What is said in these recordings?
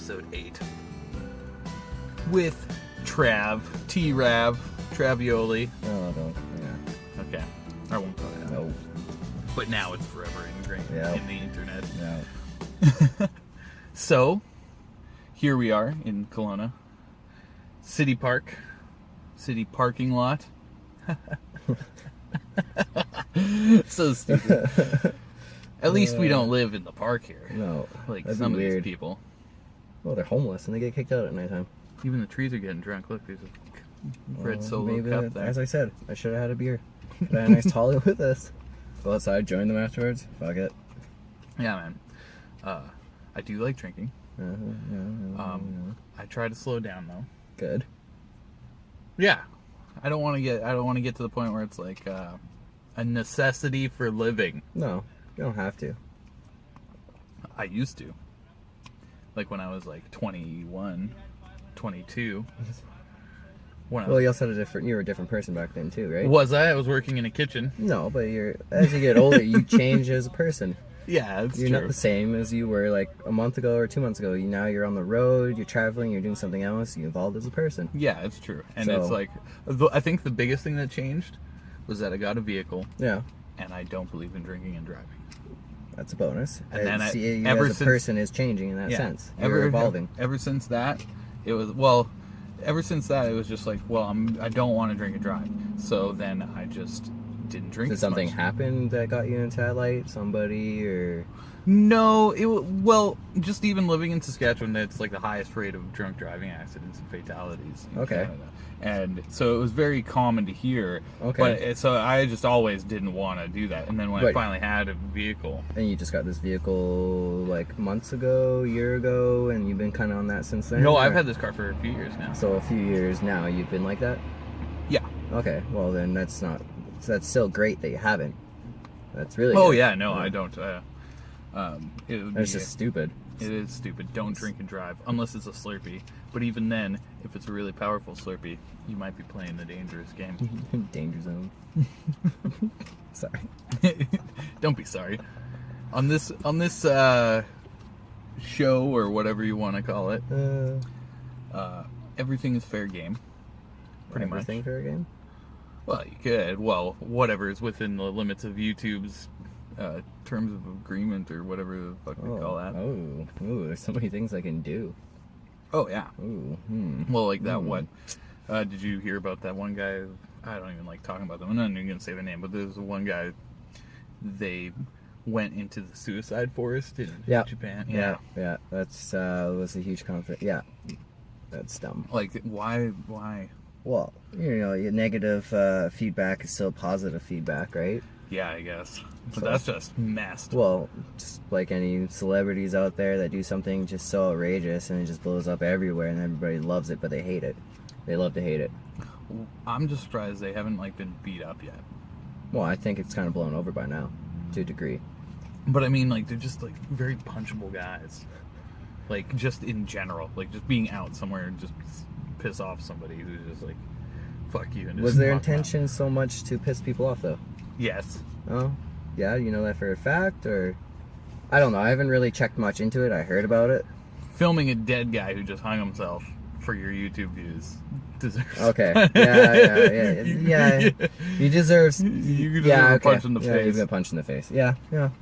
episode 8 with T-Rav, Travioli. Oh, don't. Yeah. Okay, I won't call it that. No. But now it's forever ingrained in the internet. No. So, here we are in Kelowna. City parking lot. So stupid. At least we don't live in the park here. No. Like that'd some be of weird. these people. Well, they're homeless and they get kicked out at nighttime. Even the trees are getting drunk. Look, there's a red Solo maybe cup there. As I said, I should have had a beer. Could have had a nice tolly with this. Go outside, join them afterwards. Fuck it. Yeah, man. I do like drinking. Yeah. I try to slow down though. Good. Yeah, I don't want to get to the point where it's like a necessity for living. No, you don't have to. I used to. Like when I was like 21, 22. Well, you also had you were a different person back then too, right? Was I? I was working in a kitchen. No, but as you get older, you change as a person. Yeah, it's You're true. not the same as you were like a month ago or 2 months ago. Now you're on the road, you're traveling, you're doing something else, you evolved as a person. Yeah, it's true. And So- it's like, I think the biggest thing that changed was that I got a vehicle, Yeah, and I don't believe in drinking and driving. that's a bonus. And then you ever as a since- person is changing in that sense. You're evolving. Ever since that, it was just like, well, I don't want to drink and drive. So then I just didn't drink. Did as something much. happen that got you into that light? Somebody or... No, well, just even living in Saskatchewan, it's like the highest rate of drunk driving accidents and fatalities in Okay. Canada. And so it was very common to hear. Okay. But so I just always didn't want to do that. And then when I Right. finally had a vehicle, And you just got this vehicle like months ago, year ago, and you've been kind of on that since then? no, I've or- had this car for a few years now. So a few years now you've been like that? Yeah. Okay, well then that's still great that you haven't. That's really Oh good. yeah, no, I don't. It would It's be, just stupid. It is stupid. Don't drink and drive unless it's a Slurpee. But even then, if it's a really powerful Slurpee, you might be playing the dangerous game. Danger zone. Sorry. Don't be sorry. On this show or whatever you want to call it, everything is fair game. Pretty much. Everything for a game? Well, you could. Well, whatever is within the limits of YouTube's terms of agreement or whatever the fuck they call that. Oh, there's so many things I can do. Oh yeah. Ooh, Well, like that what? Did you hear about that one guy? I don't even like talking about them. I'm not even gonna say the name, but there's one guy. They went into the suicide forest in Japan. Yeah. That's was a huge conflict. Yeah, that's dumb. Like why? Well, your negative feedback is still positive feedback, right? Yeah, I guess. But So- that's just messed. Well, just like any celebrities out there that do something just so outrageous and it just blows up everywhere and everybody loves it, but they hate it. They love to hate it. I'm just surprised they haven't like been beat up yet. Well, I think it's kind of blown over by now, to a degree. But I mean, like they're just like very punchable guys. Like just in general, like just being out somewhere and just piss off somebody who's just like, fuck you. And just Was their knock them out. intention so much to piss people off, though? Yes. Oh, yeah, you know that for a fact, or... I don't know, I haven't really checked much into it. I heard about it. Filming a dead guy who just hung himself for your YouTube views deserves. Okay, yeah. He deserves... You deserve a punch in the Yeah, face. you've been punched in the face. Yeah. Yeah.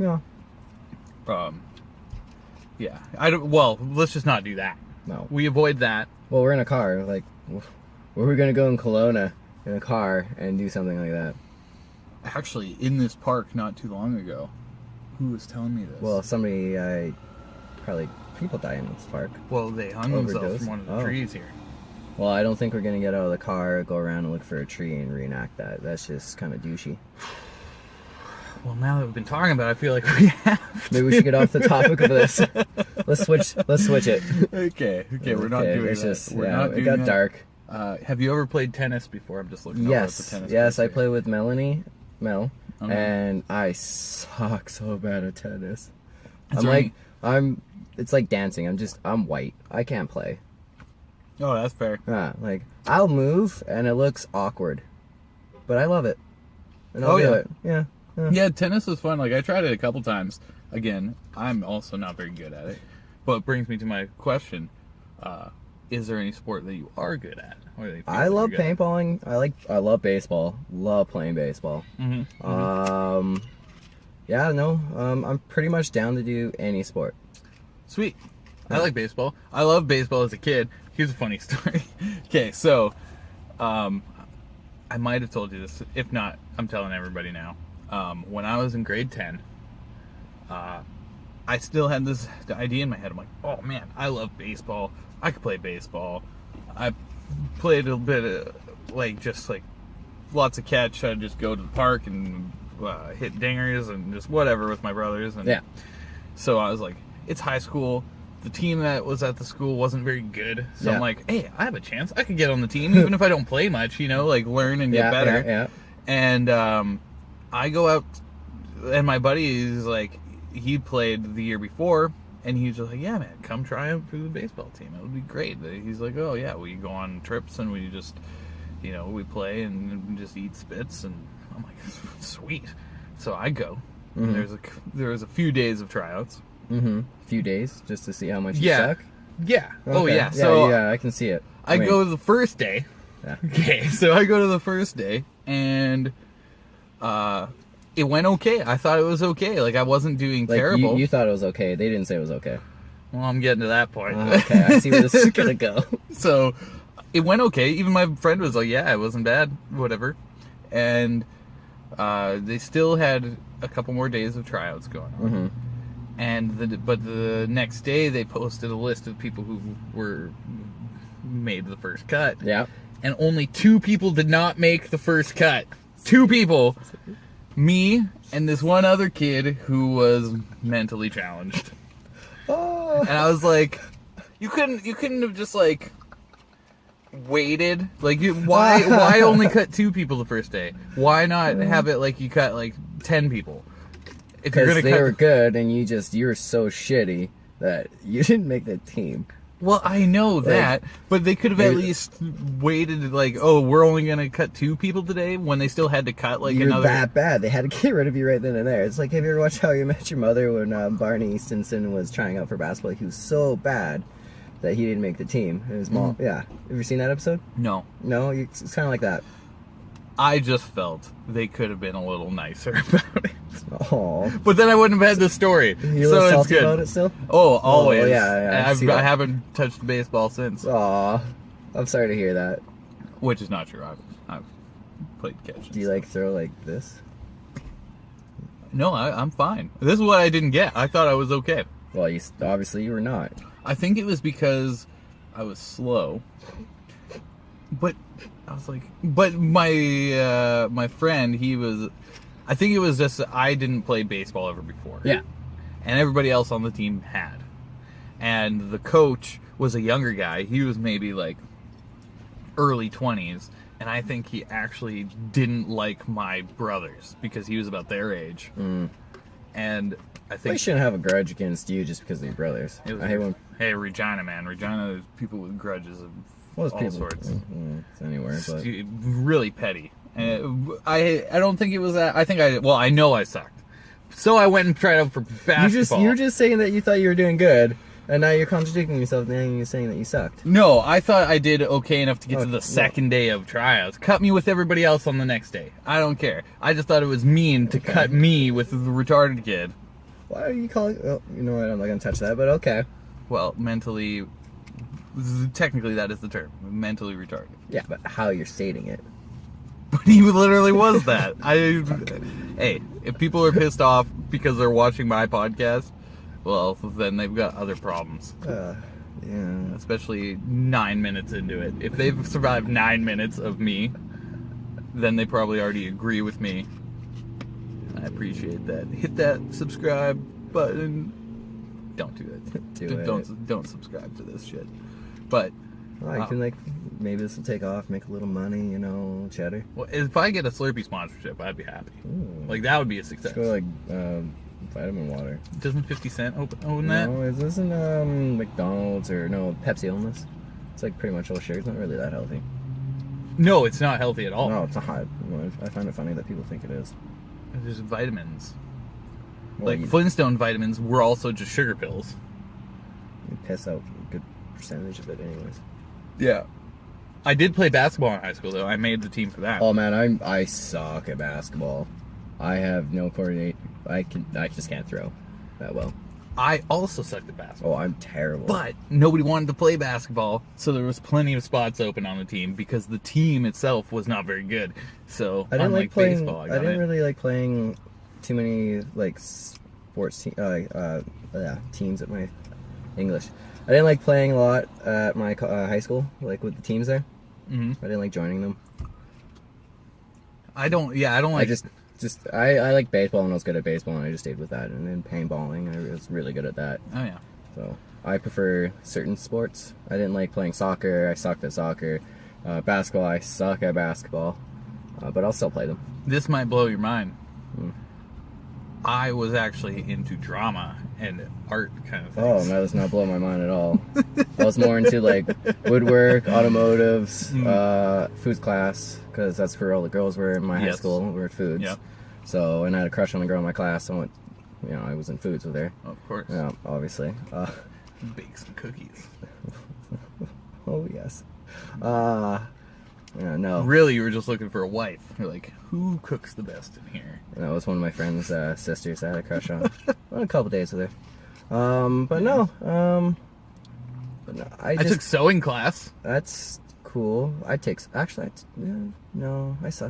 I don't. Well, let's just not do that. No. We avoid that. Well, we're in a car. Like, where are we going to go in Kelowna in a car and do something like that? Actually, in this park not too long ago, who was telling me this? Well, probably people die in this park. Well, they hung themselves Overdose. from one of the Oh. trees here. Well, I don't think we're going to get out of the car, go around and look for a tree and reenact that. That's just kind of douchey. Well, now that we've been talking about it, I feel like we have to. Maybe we should get off the topic of this. Let's switch it. Okay, we're not doing it's that. just, We're yeah, not it doing got that. dark. Have you ever played tennis before? I'm just looking over at the tennis. Yes, I court play with Mel, Okay. and I suck so bad at tennis. Is there It's like dancing. I'm white. I can't play. here. Oh, that's fair. Like, I'll move, and it looks awkward. But I love it. And I'll Oh, do yeah. it. Yeah. Yeah, tennis is fun. Like I tried it a couple times. Again, I'm also not very good at it. But brings me to my question: is there any sport that you are good at? Or that you feel I that love you're good at? paintballing. I love baseball. Love playing baseball. Yeah, no. I'm pretty much down to do any sport. Sweet. I like baseball. I love baseball as a kid. Here's a funny story. Okay, so I might have told you this. If not, I'm telling everybody now. When I was in grade 10, I still had this idea in my head. I'm like, oh man, I love baseball. I could play baseball. I played a bit of, just lots of catch. I'd just go to the park and hit dingers and just whatever with my brothers. And Yeah. so I was like, it's high school. The team that was at the school wasn't very good. So I'm like, hey, I have a chance. I could get on the team, even if I don't play much, learn and get better. Yeah. And I go out, and my buddy is like, he played the year before, and he's just like, yeah, man, come try out for the baseball team. It would be great. He's like, oh, yeah, we go on trips, and we just, we play and just eat spits. And I'm like, sweet. So I go. Mm-hmm. There was a few days of tryouts. Mm-hmm. Few days just to see how much you suck. Yeah. Okay. Oh yeah. So yeah, I can see it. I go to the first day. Yeah. Okay. So I go to the first day, and it went okay. I thought it was okay. Like I wasn't doing terrible. You thought it was okay. They didn't say it was okay. Well, I'm getting to that point. Okay, I see where this is gonna go. So it went okay. Even my friend was like, "Yeah, it wasn't bad. Whatever." And they still had a couple more days of tryouts going on. Mm-hmm. But the next day they posted a list of people who were made the first cut. Yeah. And only 2 people did not make the first cut. 2 people. Me and this one other kid who was mentally challenged. Oh. And I was like, you couldn't have just waited. Why only cut 2 people the first day? Why not have it like you cut 10 people? Because they were good, and you're so shitty that you didn't make the team. Well, I know that, but they could have at least waited. We're only gonna cut 2 people today, when they still had to cut You're another. that bad. They had to get rid of you right then and there. It's like, have you ever watched How You Met Your Mother when Barney Stinson was trying out for basketball? He was so bad that he didn't make the team. His mom, yeah. Have you ever seen that episode? No. No, it's kind of like that. I just felt they could have been a little nicer about it. Oh. But then I wouldn't have had the story. You a so little it's salty good. about it still? Oh, always. Oh, yeah. I haven't touched baseball since. Aw. I'm sorry to hear that. Which is not true. I've played catch. Do you throw like this? No, I'm fine. This is what I didn't get. I thought I was okay. Well, obviously you were not. I think it was because I was slow. But I was like, my friend, I think it was just I didn't play baseball ever before. Yeah. And everybody else on the team had. And the coach was a younger guy. He was maybe early 20s. And I think he actually didn't like my brothers because he was about their age. Mm. And I think They shouldn't have a grudge against you just because they're brothers. I hate when... Hey, Regina, man. Regina, there's people with grudges of all sorts. It's anywhere, but... Really petty. And I don't think it was that. I know I sucked. So I went and tried out for basketball. You're just saying that you thought you were doing good, and now you're contradicting yourself, and now you're saying that you sucked. No, I thought I did okay enough to get to the second day of tryouts. Cut me with everybody else on the next day. I don't care. I just thought it was mean to cut me with the retarded kid. Why are you calling... Oh, you know what? I'm not going to touch that, but okay. Well, technically that is the term. Mentally retarded. Yeah, but how you're stating it. But he literally was that. Hey, if people are pissed off because they're watching my podcast, well, then they've got other problems. Yeah. Especially 9 minutes into it. If they've survived 9 minutes of me, then they probably already agree with me. I appreciate that. Hit that subscribe button. Don't do it. Don't subscribe to this shit. But I can maybe this will take off, make a little money, cheddar. Well, if I get a Slurpee sponsorship, I'd be happy. Ooh. That would be a success. Let's go vitamin water. Doesn't 50 Cent own that? No, it isn't McDonald's or Pepsi own this. It's pretty much all sugar. It's not really that healthy. No, it's not healthy at all. No, it's not. I find it funny that people think it is. There's vitamins. Well, Flintstone vitamins were also just sugar pills. You piss out a good percentage of it anyways. Yeah. I did play basketball in high school, though. I made the team for that. Oh, man, I suck at basketball. I have no coordinate. I just can't throw that well. I also sucked at basketball. Oh, I'm terrible. But nobody wanted to play basketball, so there was plenty of spots open on the team because the team itself was not very good. So I didn't like playing. baseball, I didn't really like playing too many like sports teams at my English. I didn't like playing a lot at my high school, like with the teams there. Mm-hmm. I didn't like joining them. I don't like. I like baseball and I was good at baseball and I just stayed with that. And then paintballing, I was really good at that. Oh yeah. So I prefer certain sports. I didn't like playing soccer. I sucked at soccer. Basketball, I suck at basketball. But I'll still play them. This might blow your mind. I was actually into drama and art kind of things. Oh, that does not blow my mind at all. I was more into like woodwork, automotives, foods class, because that's where all the girls were in my high school, were foods. Yep. So, and I had a crush on the girl in my class, so I was in foods with her. Of course. Yeah, obviously. Bake some cookies. Oh, yes. Yeah, no. Really, you were just looking for a wife. You're like, who cooks the best in here? And that was one of my friend's sisters I had a crush on. Well, a couple days with her. But no. I took sewing class. That's cool. I suck.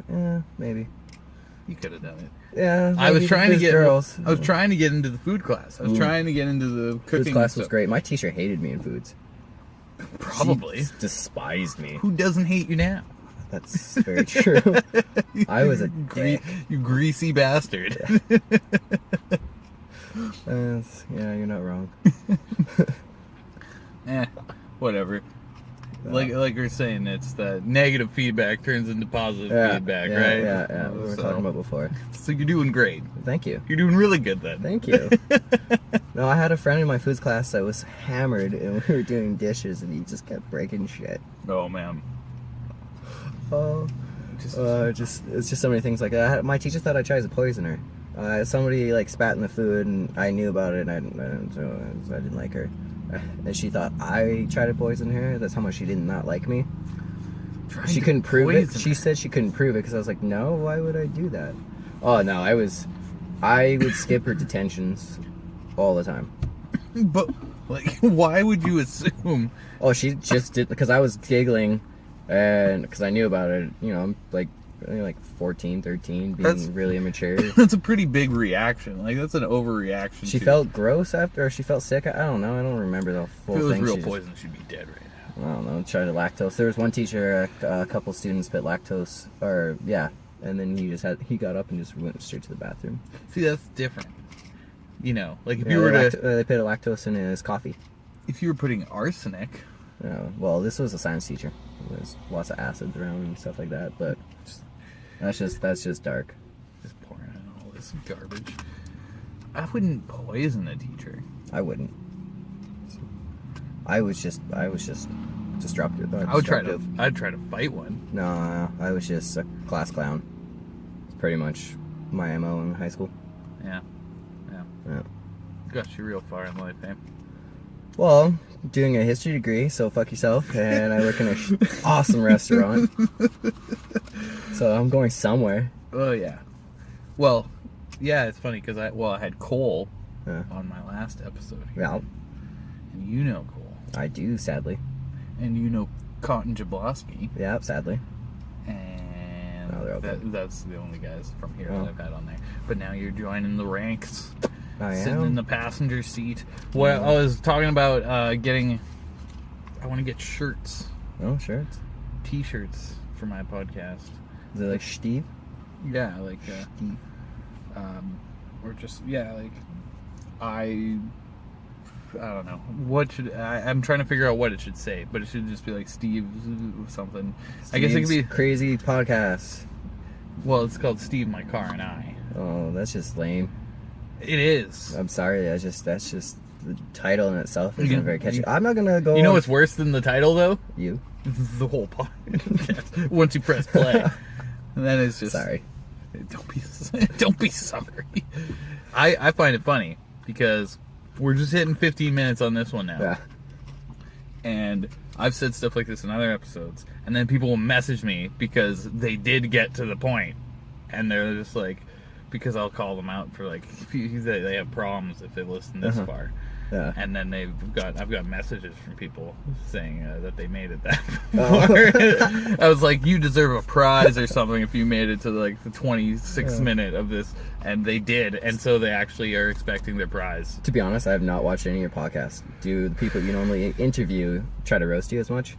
Yeah, maybe. You could have done it. Yeah. I was trying to get girls. I was trying to get into the food class. I was trying to get into the cooking. Foods class was great. My teacher hated me in foods. Probably. She despised me. Who doesn't hate you now? That's very true. I was a dick. You greasy bastard. Yeah, you're not wrong. Whatever. Like you're saying, it's that negative feedback turns into positive feedback, right? Yeah. We were talking about before. So you're doing great. Thank you. You're doing really good then. Thank you. No, I had a friend in my foods class that was hammered, and we were doing dishes, and he just kept breaking shit. Oh man. Oh, it's just so many things like that. My teacher thought I tried to poison her. Somebody like spat in the food, and I knew about it, and I didn't like her. And she thought I tried to poison her. That's how much she did not like me. She couldn't prove it. She said she couldn't prove it because I was like, no, why would I do that? Oh no, I would skip her detentions all the time. But like, why would you assume? Oh, she just did because I was giggling, and because I knew about it. I'm like 14, 13, being really immature. That's a pretty big reaction. Like, that's an overreaction. She felt gross after, or she felt sick. I don't know. I don't remember the full thing. If it was real poison, she'd be dead right now. I don't know. Tried lactose. There was one teacher, a couple students spit lactose, and then he got up and just went straight to the bathroom. See, that's different. Like if you were they put lactose in his coffee. If you were putting arsenic. Well, this was a science teacher. There's lots of acids around and stuff like that, but that's just dark. Just pouring in all this garbage. I wouldn't poison a teacher. I wouldn't. I was just disruptive. I'd try to fight one. No, I was just a class clown. It's pretty much my MO in high school. Yeah. Got you real far in life, eh? Well, doing a history degree, so fuck yourself, and I work in an awesome restaurant. So I'm going somewhere. Oh yeah. Well, yeah, it's funny because I had Cole on my last episode here. Yeah. And you know Cole. I do, sadly. And you know Cotton Jablowski. Yeah, sadly. And that's the only guys from here that I've had on there. But now you're joining the ranks. Sitting in the passenger seat. Well, I was talking about I want to get shirts. Oh, shirts. T-shirts for my podcast. Is it like Steve? Yeah, like Steve. or just like I don't know what should I'm trying to figure out what it should say, but it should just be like Steve something. Steve's I guess it could be crazy podcast. Well, it's called Steve, My Car, and I. Oh, that's just lame. It is. I'm sorry. That's just the title in itself isn't very catchy. I'm not gonna go. You know what's worse than the title though? You. The whole podcast. Once you press play, and then it's just sorry. Don't be sorry. I find it funny because we're just hitting 15 minutes on this one now. Yeah. And I've said stuff like this in other episodes, and then people will message me because they did get to the point, and they're just like, because I'll call them out for like, they have problems if they listen this far. Yeah. And then I've got messages from people saying that they made it that far. I was like, you deserve a prize or something if you made it to like the 26th minute of this, and they did, and so they actually are expecting their prize. To be honest, I have not watched any of your podcasts. Do the people you normally interview try to roast you as much,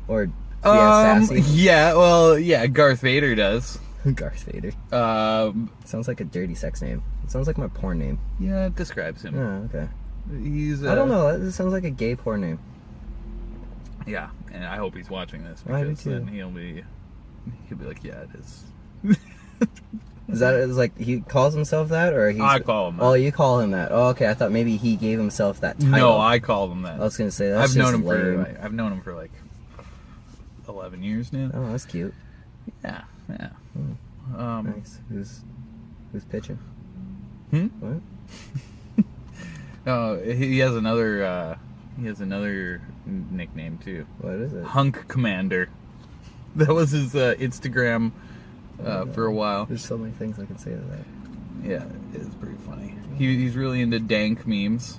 or be as sassy? Yeah, well, yeah, Darth Vader does. Darth Vader. Sounds like a dirty sex name. It sounds like my porn name. Yeah, it describes him. Oh, okay. He's. I don't know. It sounds like a gay porn name. Yeah, and I hope he's watching this I do because too. then he'll be like, yeah, it is. Is like he calls himself that, or he's? I call him that. Oh, you call him that. Oh, okay. I thought maybe he gave himself that title. No, I call him that. I was gonna say that's I've known just him lame. I've known him for like 11 years now. Oh, that's cute. Yeah. Nice. Who's pitching? What? No, he has another nickname too. What is it? Hunk Commander. That was his Instagram for a while. There's so many things I can say to that. Yeah, it's pretty funny. He's really into dank memes.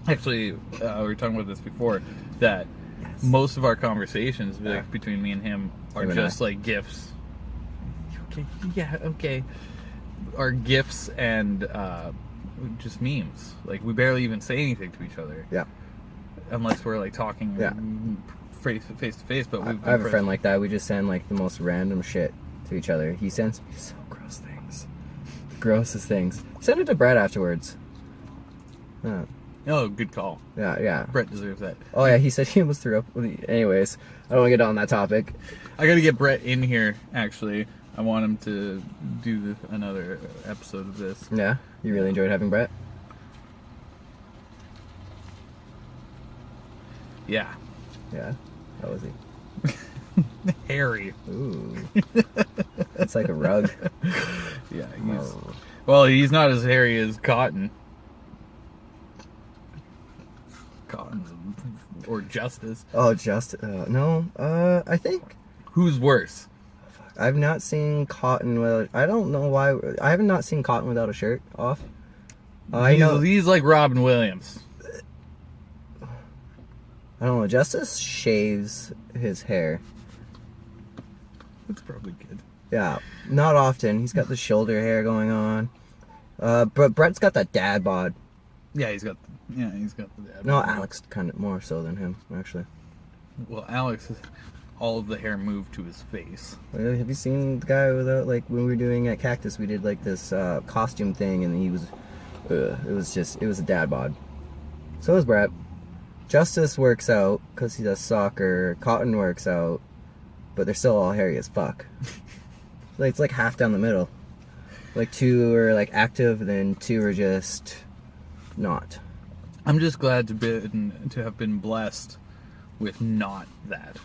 Actually, we were talking about this before, that most of our conversations between me and him are just like GIFs. Okay, yeah, okay. Are GIFs and just memes. Like, we barely even say anything to each other. Yeah. Unless we're like talking face to face. But I have a friend like that. We just send like the most random shit to each other. He sends me so gross things. The grossest things. Send it to Brett afterwards. Oh, good call. Yeah. Brett deserves that. Oh yeah, he said he almost threw up. Anyways, I don't want to get on that topic. I gotta get Brett in here, actually. I want him to do another episode of this. Yeah? You really enjoyed having Brett? Yeah. Yeah? How was he? Hairy. Ooh. It's like a rug. Yeah. Well, he's not as hairy as Cotton. Cotton's or Justice. Oh, no. I think... Who's worse? I've not seen Cotton without... I don't know why... I have not seen Cotton without a shirt off. I know... He's like Robin Williams. I don't know. Justice shaves his hair. That's probably good. Yeah. Not often. He's got the shoulder hair going on. But Brett's got that dad bod. Yeah, he's got the dad. No, Alex kind of more so than him, actually. Well, Alex, all of the hair moved to his face. Have you seen the guy without, like, when we were doing at Cactus, we did, like, this costume thing, and he was, it was a dad bod. So is Brett. Justice works out, because he does soccer. Cotton works out, but they're still all hairy as fuck. Like, it's like half down the middle. Like, 2 are, like, active, then 2 are just not. I'm just glad to have been blessed with not that.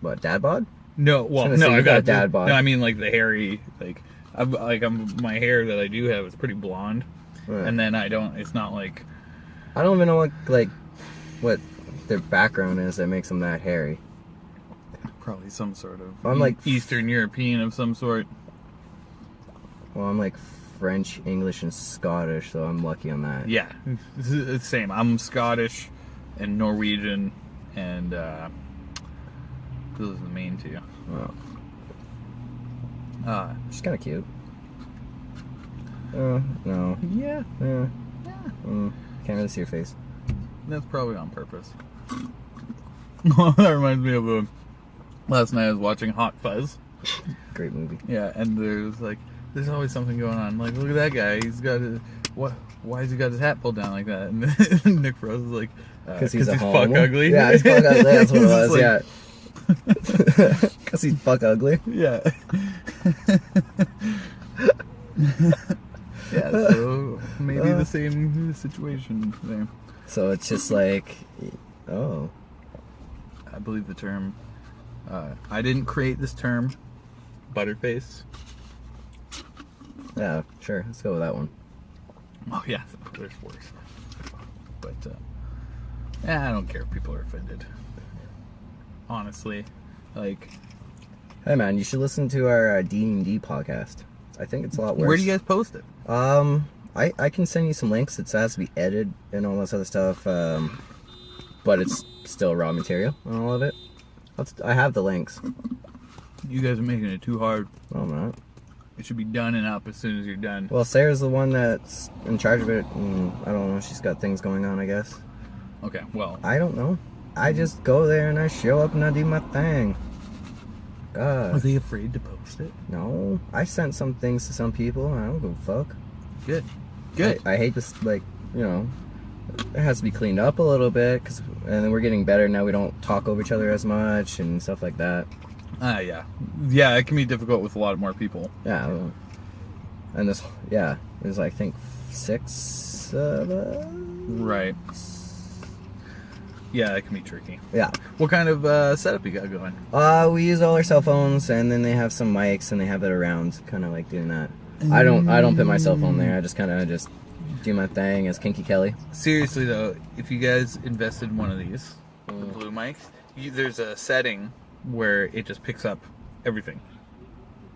What, dad bod? No, well, no, I got dad bod. No, I mean like the hairy, like my hair that I do have is pretty blonde, Right. and then it's not like. I don't even know what their background is that makes them that hairy. Probably some sort of I'm like Eastern European of some sort. Well, I'm like French, English, and Scottish, so I'm lucky on that. Yeah, it's the same. I'm Scottish and Norwegian, and those are the main two. Oh. She's kind of cute. No. Yeah. Can't really see your face. That's probably on purpose. That reminds me of last night I was watching Hot Fuzz. Great movie. Yeah, and there's always something going on. Like, look at that guy. He's got why has he got his hat pulled down like that? And Nick Rose is like, because he's fuck ugly. Yeah, he's fuck ugly. That's what it was. Like, yeah. Because he's fuck ugly. Yeah. Yeah. So maybe the same situation there. So it's just like, oh. I believe the term. I didn't create this term, butterface. Yeah, sure. Let's go with that one. Oh yeah, there's worse. But I don't care if people are offended. Honestly, like. Hey man, you should listen to our D&D podcast. I think it's a lot worse. Where do you guys post it? I can send you some links. It has to be edited and all this other stuff. But it's still raw material and all of it. I have the links. You guys are making it too hard. No, I'm not. It should be done and up as soon as you're done. Well, Sarah's the one that's in charge of it, and I don't know. She's got things going on, I guess. Okay, well. I don't know. I just go there and I show up and I do my thing. God. Are they afraid to post it? No. I sent some things to some people. I don't give a fuck. Good. Good. I hate this, like, you know, it has to be cleaned up a little bit, and then we're getting better now. We don't talk over each other as much and stuff like that. Yeah. Yeah, it can be difficult with a lot more people. Yeah. And there's, I think, 6 of us. Right. Yeah, it can be tricky. Yeah. What kind of setup you got going? We use all our cell phones, and then they have some mics, and they have it around, kind of like doing that. I don't put my cell phone there. I just kind of just do my thing as Kinky Kelly. Seriously though, if you guys invested in one of these, the blue mics, there's a setting where it just picks up everything.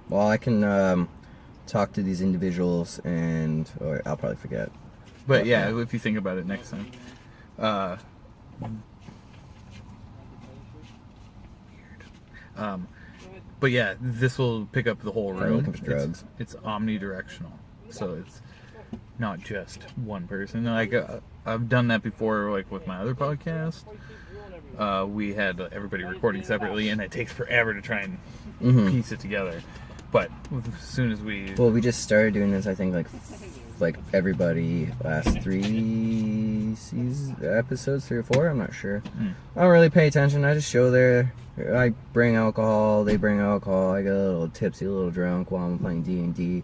Well, I can talk to these individuals, or I'll probably forget. But yeah, if you think about it next time. Weird. But yeah, this will pick up the whole room. I'm looking for drugs. It's omnidirectional, so it's not just one person. Like I've done that before, like with my other podcast. We had everybody recording separately, and it takes forever to try and piece it together. But as soon as we we just started doing this, I think like everybody last 3 episodes, 3 or 4. I'm not sure. I don't really pay attention. I just show there. I bring alcohol. They bring alcohol. I get a little tipsy, a little drunk while I'm playing D&D.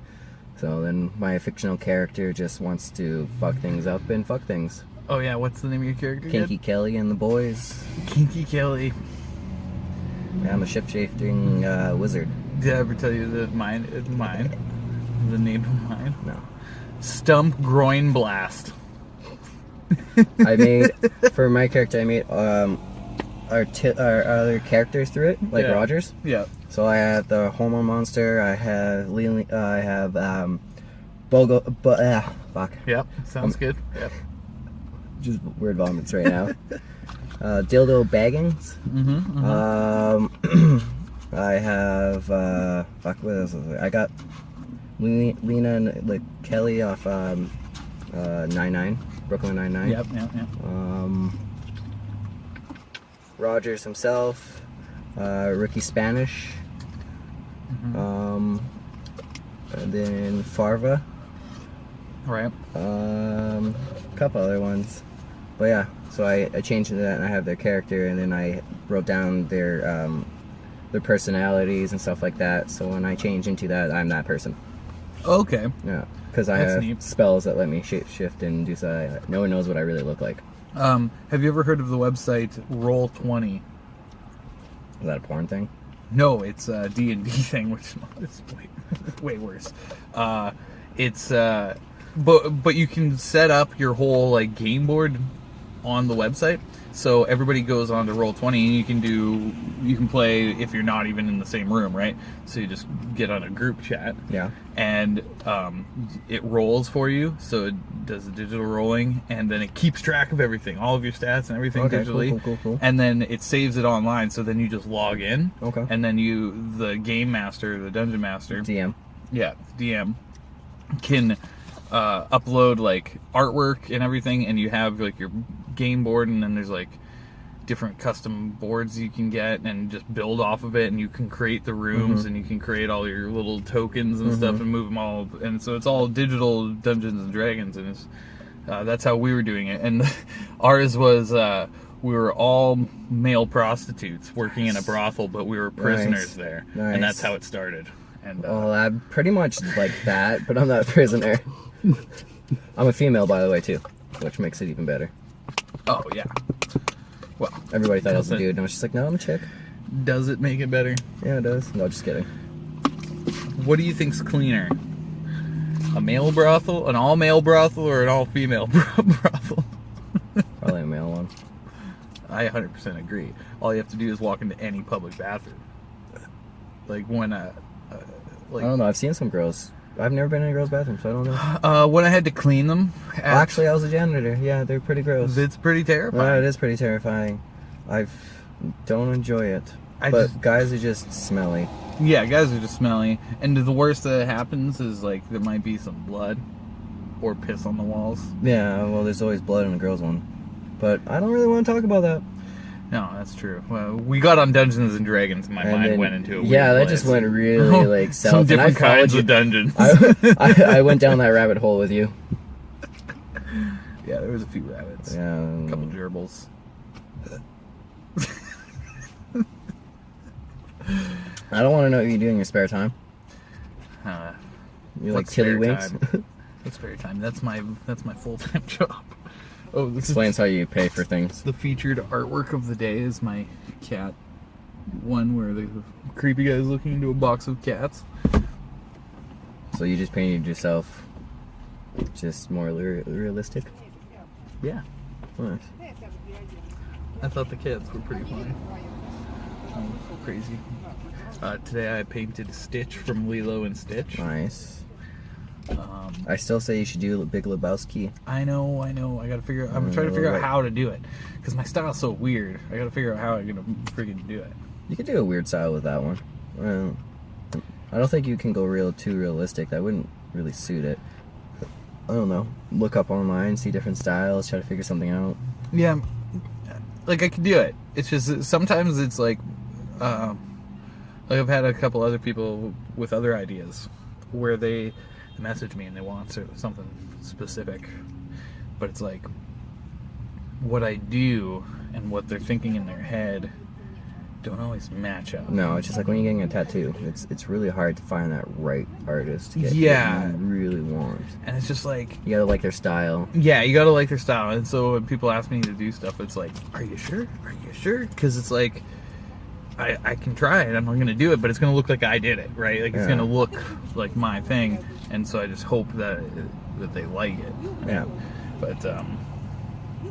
So then my fictional character just wants to fuck things up and fuck things. Oh yeah, what's the name of your character? Kinky Kelly and the boys. Kinky Kelly. Yeah, I'm a ship-shifting wizard. Did I ever tell you that mine? The name of mine? No. Stump Groin Blast. I made, for my character, I made our other characters through it, like Rogers. Yeah. So I have the hormone monster. I have Bogo. Fuck. Yep. Sounds good. Yep. Just weird vomits right now. Dildo Baggins. I have fuck. What else? I got Lena and like Kelly off 99, Brooklyn 99. Yep. Rogers himself, Ricky Spanish, and then Farva. Right. A couple other ones. But yeah, so I changed into that, and I have their character, and then I wrote down their personalities and stuff like that. So when I change into that, I'm that person. Okay. Yeah, because I have spells that let me shift and do so. No one knows what I really look like. Have you ever heard of the website Roll20? Is that a porn thing? No, it's a D&D thing, which is way worse. But you can set up your whole like game board on the website. So everybody goes on to Roll20, and you can play if you're not even in the same room, right? So you just get on a group chat. Yeah. And it rolls for you, so it does the digital rolling, and then it keeps track of everything, all of your stats and everything digitally. Cool. And then it saves it online, so then you just log in. Okay. And then the game master, the dungeon master, DM. Yeah, DM can upload like artwork and everything, and you have like your game board, and then there's like different custom boards you can get and just build off of it, and you can create the rooms and you can create all your little tokens and stuff and move them all, and so it's all digital Dungeons and Dragons, and it's that's how we were doing it. And ours was we were all male prostitutes working in a brothel, but we were prisoners there. And that's how it started. And well, I'm pretty much like that, but I'm not a prisoner. I'm a female, by the way, too, which makes it even better. Oh yeah. Well, everybody thought I was a dude, and I was just like, no, I'm a chick. Does it make it better? Yeah, it does. No, just kidding. What do you think's cleaner? A male brothel, an all-male brothel, or an all-female brothel? Probably a male one. I 100% agree. All you have to do is walk into any public bathroom. Like when I don't know. I've seen some girls. I've never been in a girl's bathroom, so I don't know. When I had to clean them. Actually, I was a janitor. Yeah, they're pretty gross. It's pretty terrifying. Well, it is pretty terrifying. I don't enjoy it. But guys are just smelly. Yeah, guys are just smelly. And the worst that happens is, like, there might be some blood or piss on the walls. Yeah, well, there's always blood in a girl's one. But I don't really want to talk about that. No, that's true. Well, we got on Dungeons and Dragons, and my mind went into a weird that place. just went really, like, south. Some different kinds of dungeons. I went down that rabbit hole with you. Yeah, there was a few rabbits. Yeah. A couple gerbils. I don't want to know what you do in your spare time. You like tiddlywinks? What's spare time? That's my full-time job. Oh, this explains how you pay for things. The featured artwork of the day is my cat one, where the creepy guy's looking into a box of cats. So you just painted yourself, just more realistic. Yeah. Nice. I thought the cats were pretty funny. Crazy. Today I painted Stitch from Lilo and Stitch. Nice. I still say you should do Big Lebowski. I know. I gotta figure. I'm trying to figure out how to do it because my style's so weird. I gotta figure out how I'm gonna freaking do it. You could do a weird style with that one. I don't think you can go too realistic. That wouldn't really suit it. I don't know. Look up online, see different styles, try to figure something out. Yeah, like I could do it. It's just sometimes it's like I've had a couple other people with other ideas where they message me and they want something specific, but it's like what I do and what they're thinking in their head don't always match up. No, it's just like when you're getting a tattoo. It's really hard to find that right artist to get what you really want. And it's just like you gotta like their style. Yeah, you gotta like their style. And so when people ask me to do stuff, it's like, are you sure? Are you sure? Because it's like I can try it. I'm not gonna do it, but it's gonna look like I did it, right? Like it's gonna look like my thing. And so I just hope that they like it. Yeah. But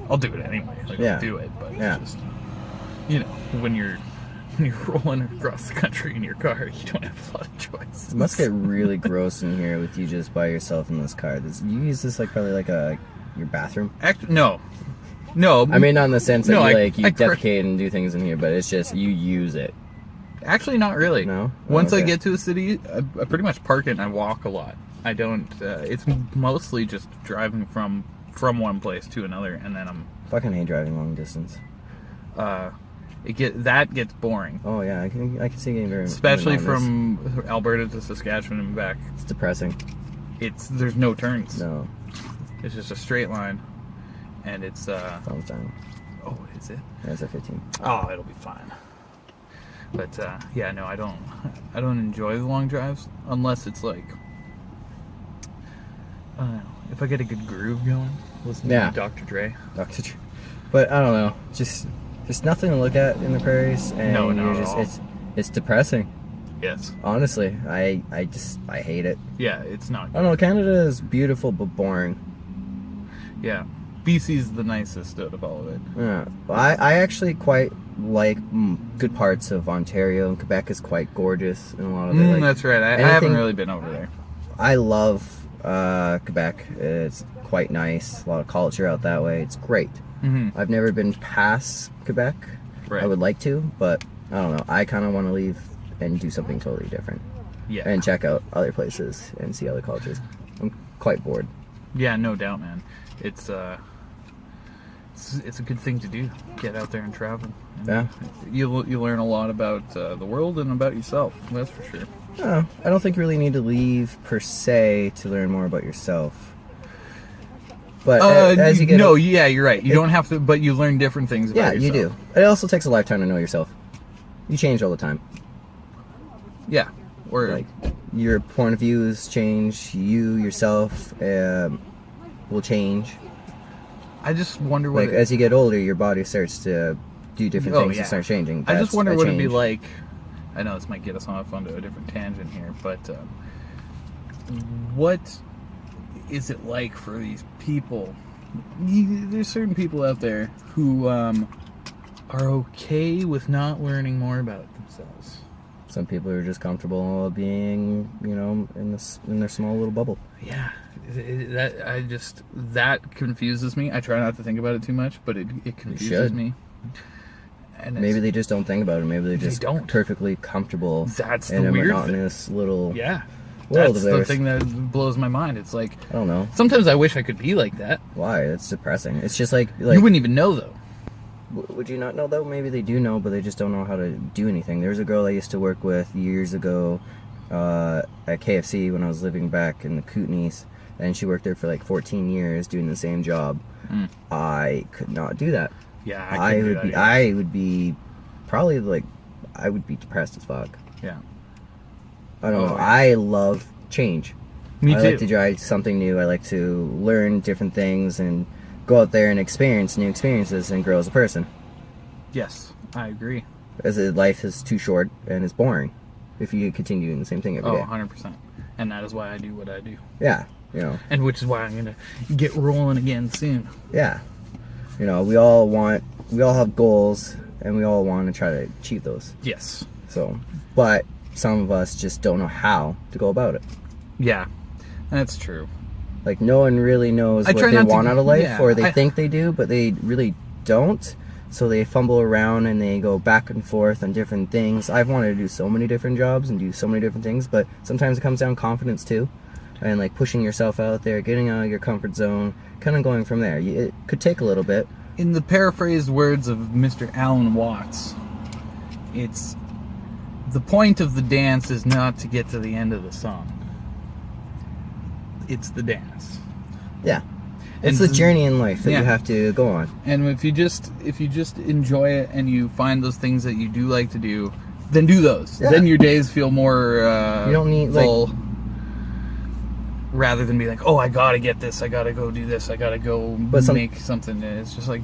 I'll do it anyway. Like I'll do it. But it's just, you know, when you're rolling across the country in your car, you don't have a lot of choice. It must get really gross in here with you just by yourself in this car. You use this like probably like your bathroom? Actually, no. I mean, not in the sense that you defecate and do things in here, but it's just you use it. Actually, not really. No? Once I get to a city, I pretty much park it and I walk a lot. I don't. It's mostly just driving from one place to another, and then I'm. Fucking hate driving long distance. That gets boring. Oh yeah, I can see getting very. Especially from Alberta to Saskatchewan and back. It's depressing. There's no turns. No. It's just a straight line, and it's. Thumbs down. Oh, is it? Yeah, it's at 15. Oh, it'll be fine. But yeah, no, I don't enjoy the long drives unless it's like, I don't know, if I get a good groove going, listen to Dr. Dre. Dr. Dre. But I don't know, just nothing to look at in the prairies, and it's depressing. Yes. Honestly, I hate it. Yeah, it's not good. I don't know, Canada is beautiful but boring. Yeah. BC's the nicest out of all of it. Yeah. I actually quite like good parts of Ontario, and Quebec is quite gorgeous in a lot of it. That's right. I haven't really been over there. I love Quebec. It's quite nice. A lot of culture out that way. It's great. Mm-hmm. I've never been past Quebec. Right. I would like to, but I don't know. I kind of want to leave and do something totally different. Yeah. And check out other places and see other cultures. I'm quite bored. Yeah, no doubt, man. It's a good thing to do. Get out there and travel. And you learn a lot about the world and about yourself. That's for sure. No, I don't think you really need to leave per se to learn more about yourself. But as you get you're right. You don't have to, but you learn different things about yourself. Yeah, you do. It also takes a lifetime to know yourself. You change all the time. Yeah. Or like your point of views change. You yourself will change. I just wonder what as you get older, your body starts to do different things and start changing. I just wonder what it'd be like. I know this might get us off onto a different tangent here, but what is it like for these people? There's certain people out there who are okay with not learning more about themselves. Some people are just comfortable being, in their small little bubble. Yeah, that confuses me. I try not to think about it too much, but it confuses me. And maybe they just don't think about it. Maybe they're just perfectly comfortable. That's in the weird monotonous little world That's of theirs. the thing that blows my mind. It's like, I don't know. Sometimes I wish I could be like that. Why? It's depressing. It's just like you wouldn't even know though. Would you not know though? Maybe they do know, but they just don't know how to do anything. There was a girl I used to work with years ago at KFC when I was living back in the Kootenays, and she worked there for like 14 years doing the same job. I could not do that. Yeah, I would be probably like, I would be depressed as fuck. Yeah. I don't know. I love change. Me too. I like to try something new. I like to learn different things and go out there and experience new experiences and grow as a person. Yes, I agree. As life is too short and it's boring if you continue doing the same thing every day. 100%. And that is why I do what I do. Yeah, And which is why I'm going to get rolling again soon. Yeah. We all have goals and we all want to try to achieve those. Yes. So, but some of us just don't know how to go about it. Yeah, that's true. Like, no one really knows what they want out of life, or they think they do, but they really don't. So they fumble around and they go back and forth on different things. I've wanted to do so many different jobs and do so many different things, but sometimes it comes down to confidence too. And like pushing yourself out there, getting out of your comfort zone, kind of going from there. It could take a little bit. In the paraphrased words of Mr. Alan Watts, it's the point of the dance is not to get to the end of the song. It's the dance. Yeah. It's the journey in life that you have to go on. And if you just enjoy it and you find those things that you do like to do, then do those. Yeah. Then your days feel more you don't need full, rather than be like, oh, I gotta get this, I gotta go do this, I gotta go make something. It's just like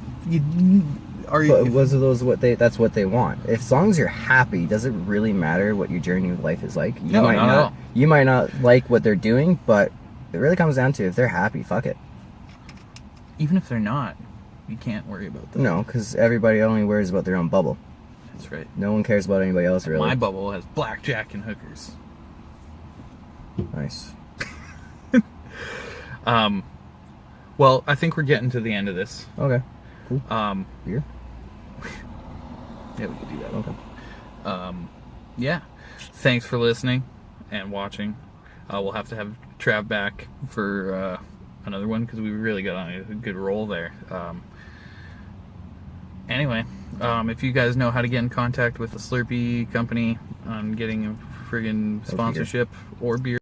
that's what they want. As long as you're happy, does it really matter what your journey of life is like? No, not at all. You might not like what they're doing, but it really comes down to if they're happy, fuck it. Even if they're not, you can't worry about them. No, because everybody only worries about their own bubble. That's right. No one cares about anybody else, really. My bubble has blackjack and hookers. Nice. Well, I think we're getting to the end of this. Okay. Cool. Yeah, Beer? we could do that. Okay. Yeah. Thanks for listening and watching. We'll have to have Trav back for another one because we really got on a good roll there. Anyway, if you guys know how to get in contact with the Slurpee company on getting a friggin' sponsorship or beer